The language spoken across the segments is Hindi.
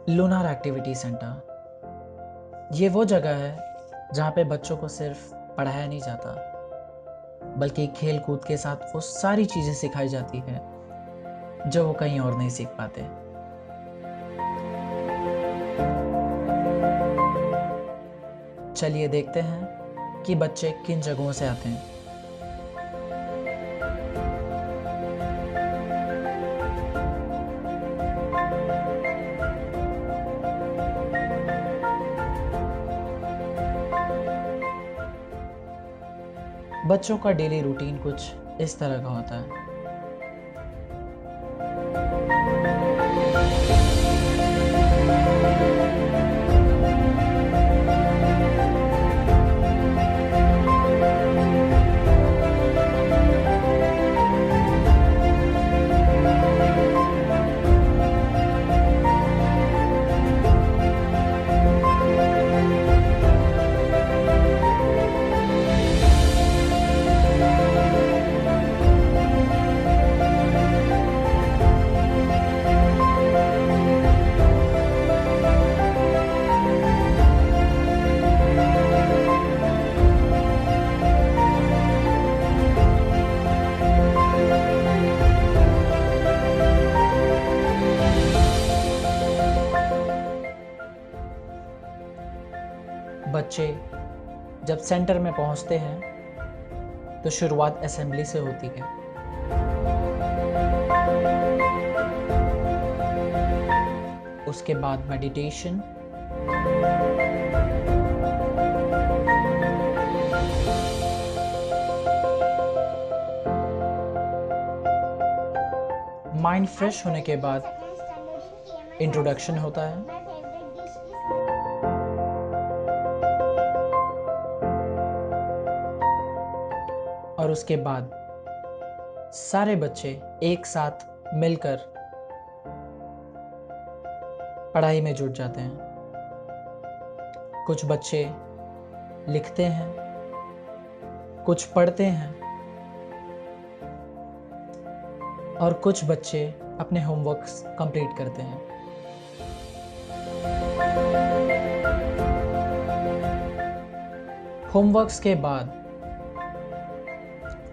लूनार एक्टिविटी सेंटर ये वो जगह है जहाँ पे बच्चों को सिर्फ पढ़ाया नहीं जाता, बल्कि खेल कूद के साथ वो सारी चीज़ें सिखाई जाती है जो वो कहीं और नहीं सीख पाते। चलिए देखते हैं कि बच्चे किन जगहों से आते हैं। बच्चों का डेली रूटीन कुछ इस तरह का होता है। बच्चे जब सेंटर में पहुंचते हैं तो शुरुआत असेंबली से होती है। उसके बाद मेडिटेशन, माइंड फ्रेश होने के बाद इंट्रोडक्शन होता है। और उसके बाद सारे बच्चे एक साथ मिलकर पढ़ाई में जुट जाते हैं। कुछ बच्चे लिखते हैं, कुछ पढ़ते हैं और कुछ बच्चे अपने होमवर्क्स कंप्लीट करते हैं। होमवर्क्स के बाद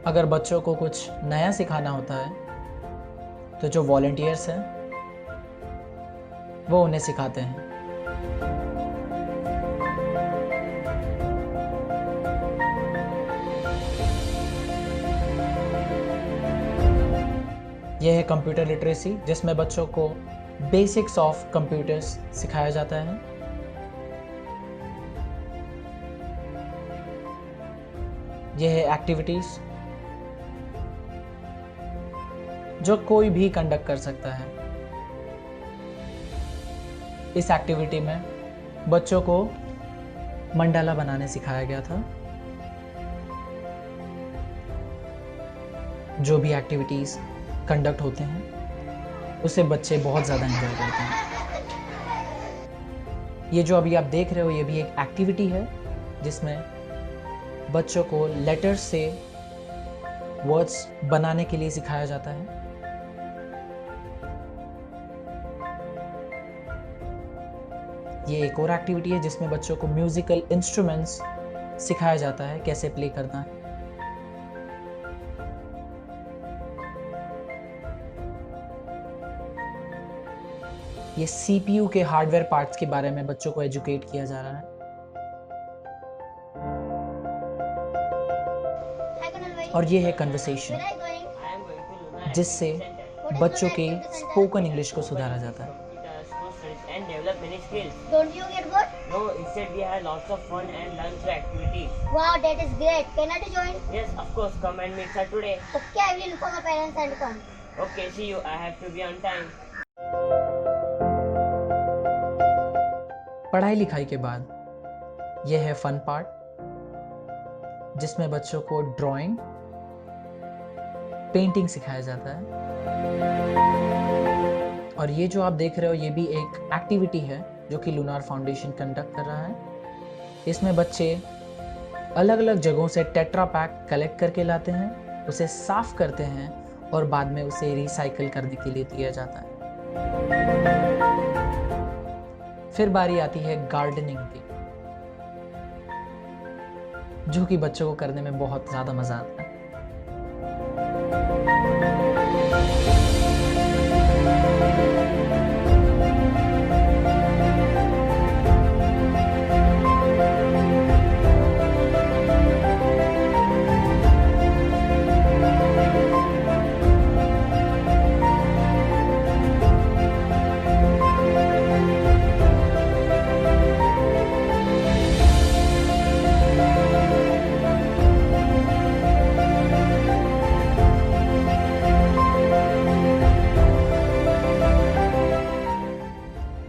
अगर बच्चों को कुछ नया सिखाना होता है तो जो वॉलंटियर्स हैं वो उन्हें सिखाते हैं। यह है कंप्यूटर लिटरेसी, जिसमें बच्चों को बेसिक्स ऑफ कंप्यूटर्स सिखाया जाता है। यह है एक्टिविटीज जो कोई भी कंडक्ट कर सकता है। इस एक्टिविटी में बच्चों को मंडाला बनाने सिखाया गया था। जो भी एक्टिविटीज कंडक्ट होते हैं उसे बच्चे बहुत ज़्यादा एंजॉय करते हैं। ये जो अभी आप देख रहे हो ये भी एक एक्टिविटी है जिसमें बच्चों को लेटर्स से वर्ड्स बनाने के लिए सिखाया जाता है। ये एक और एक्टिविटी है जिसमें बच्चों को म्यूजिकल इंस्ट्रूमेंट्स सिखाया जाता है, कैसे प्ले करना है। ये सीपीयू के हार्डवेयर पार्ट्स के बारे में बच्चों को एजुकेट किया जा रहा है। और ये है कन्वर्सेशन, जिससे बच्चों के स्पोकन इंग्लिश को सुधारा जाता है। And develop many skills. Don't you get bored? No, instead we have lots of fun and learn through activities. Wow, that is great. Can I join? Yes, of course. Come and meet her today. Okay, I will inform my parents and come. Okay, see you. I have to be on time. पढ़ाई लिखाई के बाद यह है फन पार्ट, जिसमें बच्चों को ड्राइंग, पेंटिंग सिखाया जाता है। और ये जो आप देख रहे हो ये भी एक एक्टिविटी है जो कि लूनार फाउंडेशन कंडक्ट कर रहा है। इसमें बच्चे अलग अलग जगहों से टेट्रा पैक कलेक्ट करके लाते हैं, उसे साफ करते हैं और बाद में उसे रिसाइकल करने के लिए दिया जाता है। फिर बारी आती है गार्डनिंग की, जो कि बच्चों को करने में बहुत ज़्यादा मज़ा आता है।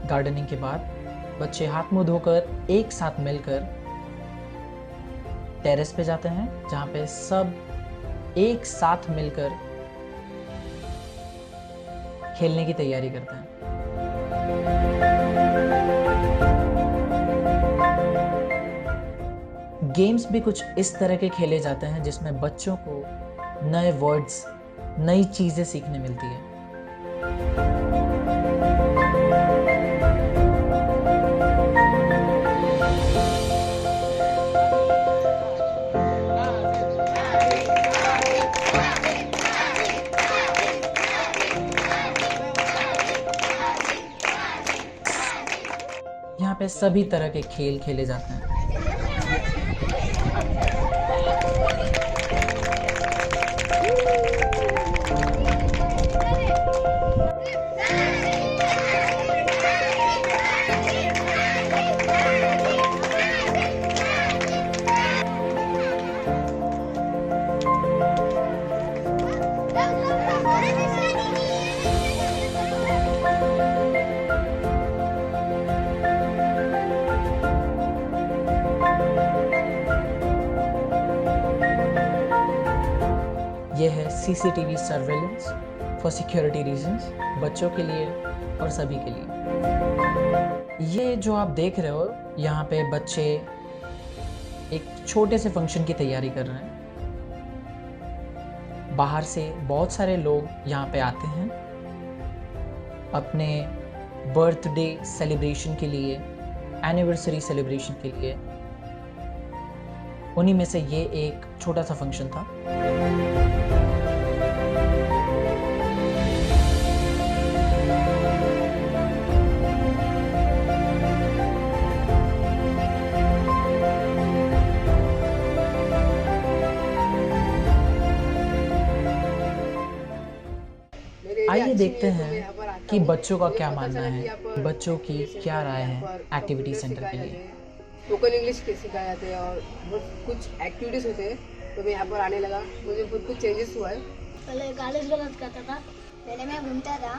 गार्डनिंग के बाद बच्चे हाथ मुंह धोकर एक साथ मिलकर टेरेस पे जाते हैं, जहाँ पे सब एक साथ मिलकर खेलने की तैयारी करते हैं। गेम्स भी कुछ इस तरह के खेले जाते हैं जिसमें बच्चों को नए वर्ड्स, नई चीजें सीखने मिलती है। यहाँ पे सभी तरह के खेल खेले जाते हैं। ये है CCTV surveillance for security reasons, बच्चों के लिए और सभी के लिए। ये जो आप देख रहे हो, यहाँ पे बच्चे एक छोटे से फंक्शन की तैयारी कर रहे हैं। बाहर से बहुत सारे लोग यहाँ पे आते हैं अपने बर्थडे सेलिब्रेशन के लिए, एनिवर्सरी सेलिब्रेशन के लिए। उन्हीं में से ये एक छोटा सा फंक्शन था। आइए देखते हैं कि बच्चों का क्या मानना है, बच्चों की क्या राय है एक्टिविटी सेंटर के लिए। स्पोकन इंग्लिश सिखाया जाते हैं और बहुत कुछ एक्टिविटीज़ होते हैं, तो मैं यहाँ पर आने लगा, मुझे बहुत कुछ चेंजेस हुआ है। पहले गालिस गलत करता था, पहले मैं घूमता था,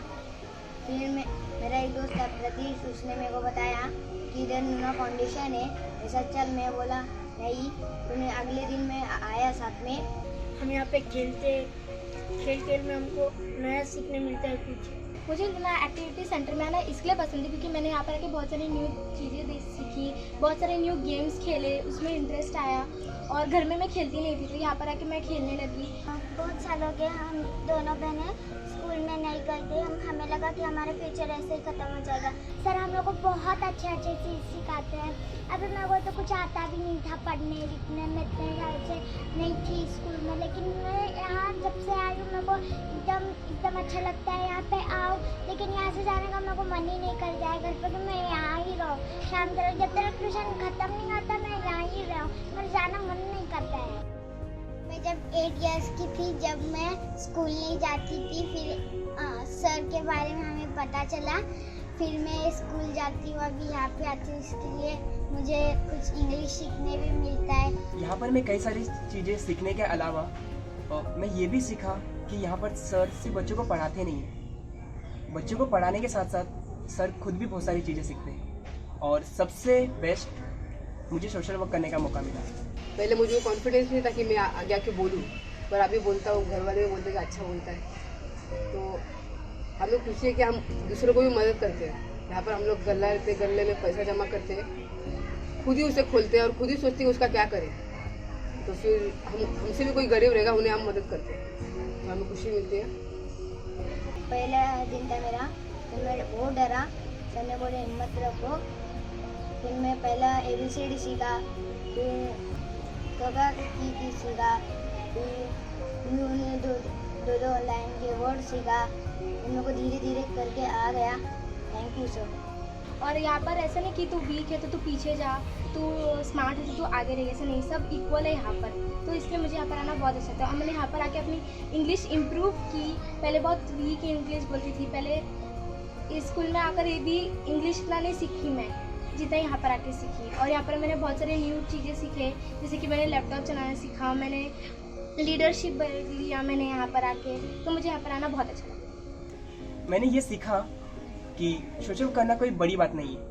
फिर मेरा एक दोस्त था प्रतीश, उसने मेरे को बताया कि इधर नूना फाउंडेशन है, ऐसा चल। मैं बोला नहीं, फिर अगले दिन मैं आया साथ में। हम यहाँ पे खेल में हमको नया सीखने मिलता है कुछ। मुझे ना एक्टिविटी सेंटर में आना इसलिए पसंद है क्योंकि मैंने यहाँ पर आके बहुत सारी न्यू चीज़ें सीखी, बहुत सारे न्यू गेम्स खेले, उसमें इंटरेस्ट आया और घर में मैं खेलती नहीं थी, तो यहाँ पर आके मैं खेलने लगी। बहुत साल हो गए हम दोनों बहनें स्कूल में नहीं गए थे, हमें लगा कि हमारा फ्यूचर ऐसे ही ख़त्म हो जाएगा। सर हम लोग को बहुत अच्छे चीज़ सिखाते हैं। अभी मेरे को तो कुछ आता भी नहीं था पढ़ने लिखने में, इतने साल से नहीं थी स्कूल में, लेकिन मैं यहाँ जब से आई हूँ मेरे को एकदम अच्छा लगता है। यहाँ पे आओ, लेकिन यहाँ से जाने का मेरे को मन ही नहीं कर जाए घर पर कि मैं यहाँ ही रहूँ। शाम तक जब तक ट्यूशन ख़त्म नहीं होता मैं यहाँ ही रहूँ, मेरा जाना मन नहीं करता है। मैं जब 8 इयर्स की थी, जब मैं स्कूल नहीं जाती थी, फिर सर के बारे में हमें पता चला, फिर मैं स्कूल जाती हूँ, अभी यहाँ पे आती हूँ, इसके लिए मुझे कुछ इंग्लिश सीखने भी मिलता है। यहाँ पर मैं कई सारी चीज़ें सीखने के अलावा मैं ये भी सीखा कि यहाँ पर सर सिर्फ बच्चों को पढ़ाते नहीं हैं, बच्चों को पढ़ाने के साथ साथ सर खुद भी बहुत सारी चीज़ें सीखते हैं। और सबसे बेस्ट मुझे सोशल वर्क करने का मौका मिला। पहले मुझे कॉन्फिडेंस नहीं था कि मैं आगे आके बोलूँ, पर अभी बोलता हूँ, घर वाले भी बोलते हैं कि अच्छा बोलता है। तो हम लोग खुशी है कि हम दूसरों को भी मदद करते हैं। यहाँ पर हम लोग गल्ले में पैसा जमा करते हैं, खुद ही उसे खोलते हैं और खुद ही सोचते हैं उसका क्या करें। तो फिर हमसे भी कोई गरीब रहेगा, उन्हें हम मदद करते हैं, तो हमें खुशी मिलती है। पहला दिन था मेरा, तो मैं बहुत डरा, सर ने बोले हिम्मत रखो। फिर मैं पहला ABCD सीखा, फिर कका की सीखा, फिर उन्होंने दो लाइन के वर्ड सीखा। इन लोगों को धीरे धीरे करके आ गया। Thank you sir. और यहाँ पर ऐसा नहीं कि तू वीक है तो तू पीछे जा, तू स्मार्ट है तो तू आगे रही, ऐसा नहीं, सब इक्वल है यहाँ पर। तो इसलिए मुझे यहाँ पर आना बहुत अच्छा था। और मैंने यहाँ पर आके अपनी इंग्लिश इम्प्रूव की। पहले बहुत वीक इंग्लिश बोलती थी, पहले स्कूल में आकर ये भी इंग्लिश इतना नहीं सीखी मैं जितना यहाँ पर आके सीखी। और यहाँ पर मैंने बहुत सारे न्यू चीज़ें सीखे, जैसे कि मैंने लैपटॉप चलाना सीखा, मैंने लीडरशिप लिया मैंने यहाँ पर आके। तो मुझे यहाँ पर आना बहुत अच्छा लगा। मैंने ये सीखा कि सोशल करना कोई बड़ी बात नहीं है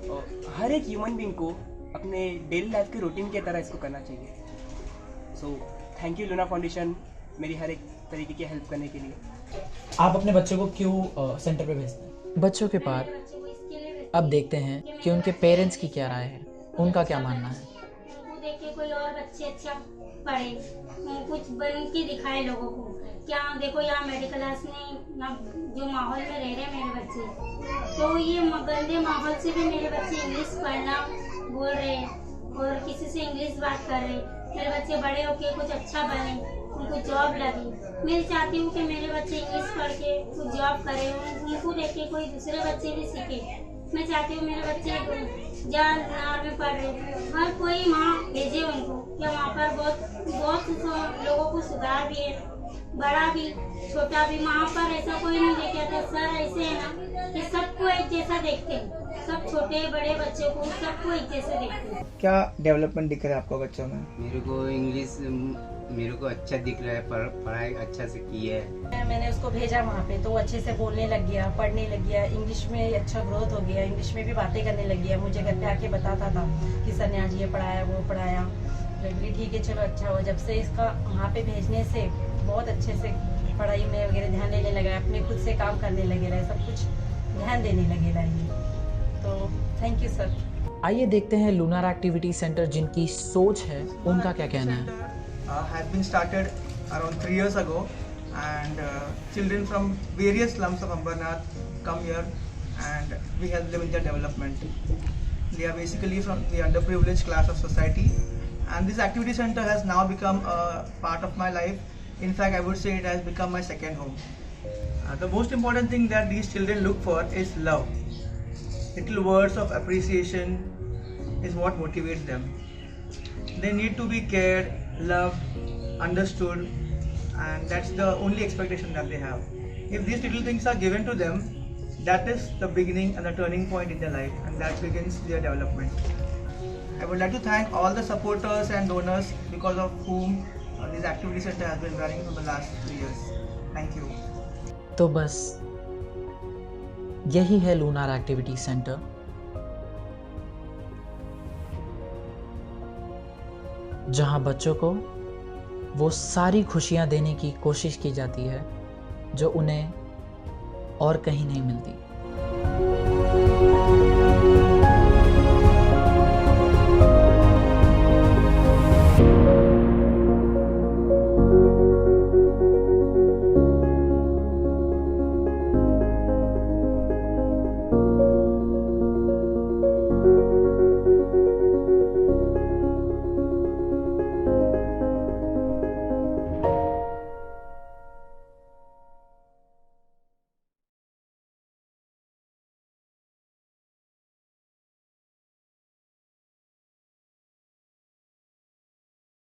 और हर एक ह्यूमन बीइंग को अपने डेली लाइफ के रूटीन की तरह इसको करना चाहिए। So thank you Luna foundation मेरी हर एक तरीके की हेल्प करने के लिए। आप अपने बच्चों को क्यों सेंटर पे भेजते हैं? बच्चों के पास अब देखते हैं कि उनके पेरेंट्स की क्या राय है, उनका क्या मानना है। उनको देख के कोई और बच्चे अच्छा पढ़े, कुछ बन के दिखाए लोगों को। क्या देखो यहाँ मेडिकल क्लास में जो माहौल में रह रहे हैं मेरे बच्चे, तो ये गंदे माहौल से भी मेरे बच्चे इंग्लिश पढ़ना बोल रहे हैं और किसी से इंग्लिश बात कर रहे हैं। मेरे बच्चे बड़े होके कुछ अच्छा बने, उनको जॉब लगे। मैं चाहती हूँ कि मेरे बच्चे इंग्लिश पढ़ के कुछ जॉब करें, उनको देख के कोई दूसरे बच्चे भी सीखे। मैं चाहती हूँ मेरे बच्चे जहाँ नार में पढ़ रहे, हर कोई माँ भेजे उनको, क्या वहाँ पर बहुत लोगों को सुधार भी है, बड़ा भी छोटा भी। वहाँ पर ऐसा कोई नहीं देखे था सर, ऐसे है ना कि सबको एक जैसा देखते हैं, सब छोटे बड़े बच्चों को सबको एक जैसे देखते हैं। क्या डेवलपमेंट दिख रहा है आपको बच्चों में? मेरे को इंग्लिश मेरे को अच्छा दिख रहा है, पढ़ाई अच्छा से की है। मैंने उसको भेजा वहाँ पे तो वो अच्छे से बोलने लग गया, पढ़ने लग गया, इंग्लिश में अच्छा ग्रोथ हो गया, इंग्लिश में भी बातें करने लग गया। मुझे घर पे आके बताता था कि सर ने आज ये पढ़ाया वो पढ़ाया। बोली ठीक है चलो अच्छा हो। जब से इसका वहाँ पे भेजने से बहुत अच्छे से पढ़ाई में वगैरह ध्यान देने लगा, अपने खुद से काम करने लगे रहे, सब कुछ ध्यान देने लगे रहे। तो थैंक यू सर। आइए देखते हैं लूनार एक्टिविटी सेंटर जिनकी सोच है उनका क्या कहना है। Has been started around 3 years ago, and children from various slums of Ambernath come here, and we help them in their development. They are basically from the underprivileged class of society, and this activity center has now become a part of my life. In fact, I would say it has become my second home. The most important thing that these children look for is love. Little words of appreciation is what motivates them. They need to be cared, loved, understood, and that's the only expectation that they have. If these little things are given to them, that is the beginning and the turning point in their life, and that begins their development. I would like to thank all the supporters and donors because of whom this activity center has been running for the last 3 years. Thank you. तो बस यही है लूनार एक्टिविटी सेंटर। जहां बच्चों को वो सारी खुशियां देने की कोशिश की जाती है जो उन्हें और कहीं नहीं मिलती।